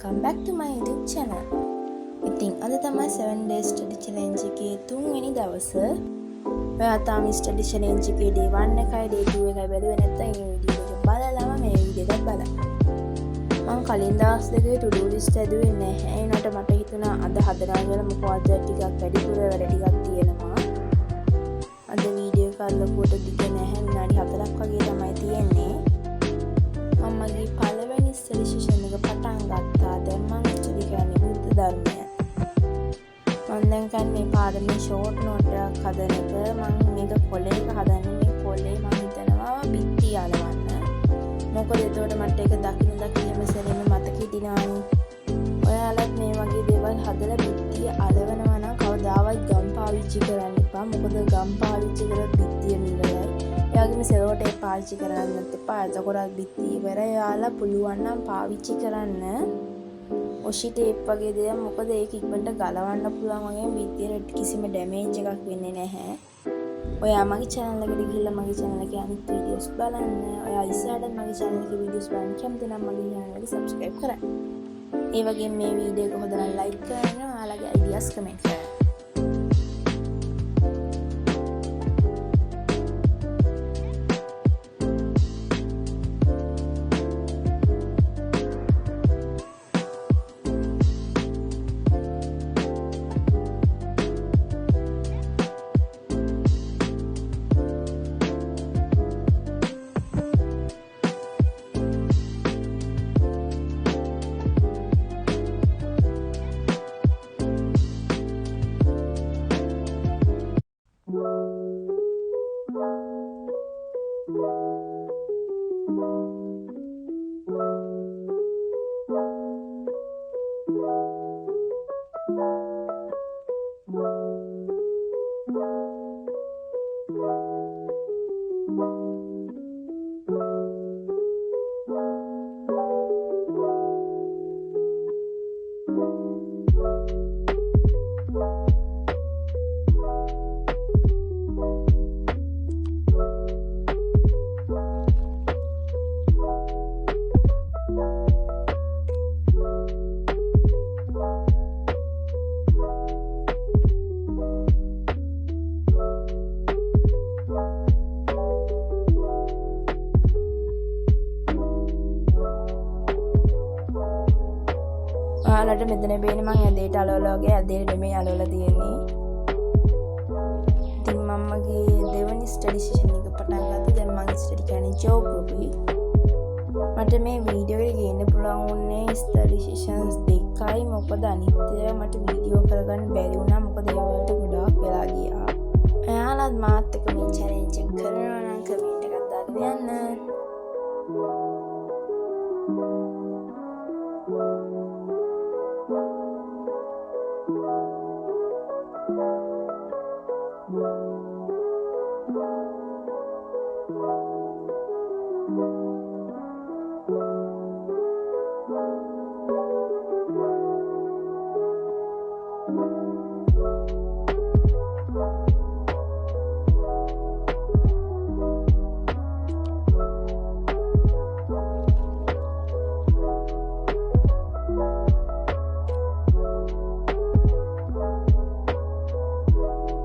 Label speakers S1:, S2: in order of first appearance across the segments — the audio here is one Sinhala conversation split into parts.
S1: welcome back to my YouTube channel. ඉතින් අද තමයි 7 days study challenge එකේ 3 වෙනි දවස. ඔයා තාම study challenge එකේ day 1 එකයි day 2 එකයි බැලුවේ නැත්නම් මේ වීඩියෝ එක බලලාම මේ වීඩියෝ එක බලන්න. මම කලින් දවස් දෙකේ to do list හැදුවේ නැහැ. ඒ උනට මට හිතුණා අද හදනවා කියලා මොකවද ටිකක් වැඩිපුර වැඩ ටිකක් තියෙනවා. අද වීඩියෝ එක ලොකුවට දිග නැහැ. විනාඩි 4ක් වගේ තමයි තියෙන්නේ. මගේ පළවෙනි ස්ටඩි සෙෂන් එක පටන් ගත්තා. දැන් මම ස්ටඩි කරන්නේ බුද්ධ ධර්මය. මම දැන් කන්නේ පාඩමේ ෂෝට් නෝට් එකක් හදන එක. මම මේක කොලේ එක හදන්නේ. මේ කොලේ මම හිතනවා බිත්ති අලවන්න. මොකද එතකොට මට ඒක දකින්න හැම සැරේම මතක හිටිනවානේ. ඔයාලත් මේ වගේ දේවල් හදලා බිත්තිය අලවනවා නම් කවදාවත් ගම් පාවිච්චි කරන්න එපා. මොකද ගම් පාවිච්චි කරොත් බිත්තිය නිවලයි. එයාගේම සෙලෝටේප් පාවිච්චි කරන්නත් එපා. එතකොට බිත්තිය ඉවරයි. ඔයාලා පුළුවන් නම් පාවිච්චි කරන්න ඔෂි ටේප් වගේ දේවල්. මොකද ඒක ඉක්මනට ගලවන්න පුළුවන් වගේ බිත්තියට කිසිම ඩැමේජ් එකක් වෙන්නේ නැහැ. ඔයා මගේ channel එකට ගිහිල්ලා මගේ channel එකේ අනිත් වීඩියෝස් බලන්න. ඔයා ඉස්සරහට මගේ channel එකේ වීඩියෝස් බලන්න කැමති නම් මගේ channel එක subscribe කරන්න. ඒ වගේම මේ වීඩියෝ එක හොඳ නම් like කරන්න. ඔයාලගේ ideas comment කරන්න. ඔයාලට මෙතන පේන්නේ මම ඇදේට අලවලා වගේ ඇදේට නෙමෙයි අලවලා තියෙන්නේ. ඉතින් මමගේ දෙවෙනි ස්ටඩි සෙෂන් එක පටන් ගත්තා. දැන් මම ස්ටඩි කරන්නේ ජෝග්‍රෆි. මට මේ වීඩියෝ එක ගේන්න පුළුවන් වුණේ ස්ටඩි සෙෂන්ස් දෙකයි. මොකද අනිත් ඒවා මට වීඩියෝ කරගන්න බැරි වුණා. මොකද ඒ වලට ගොඩාක් වෙලා ගියා. ඔයාලත් මාත් එක්ක මේ චැලෙන්ජ් එක කරනවා නම් කමෙන්ට් එකක් දාලා යන්න.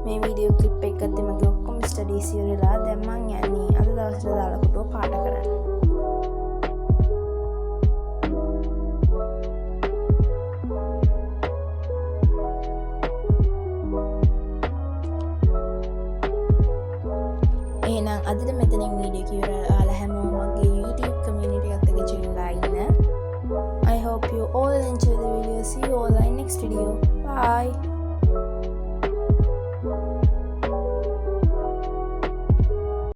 S1: මේ වීඩියෝ ක්ලිප් එක ගත්තේ මගේ ඔක්කොම ස්ටඩීස් ඉවරලා. දැන් මම යන්නේ අද දවසට දාලා කොටුව පාඩම් කරන්න. එහෙනම් අදට මෙතනින් වීඩියෝ එක ඉවරලා. ඔයාලා හැමෝම මගේ YouTube community එකත් එක්ක join වෙලා ඉන්න. I hope you all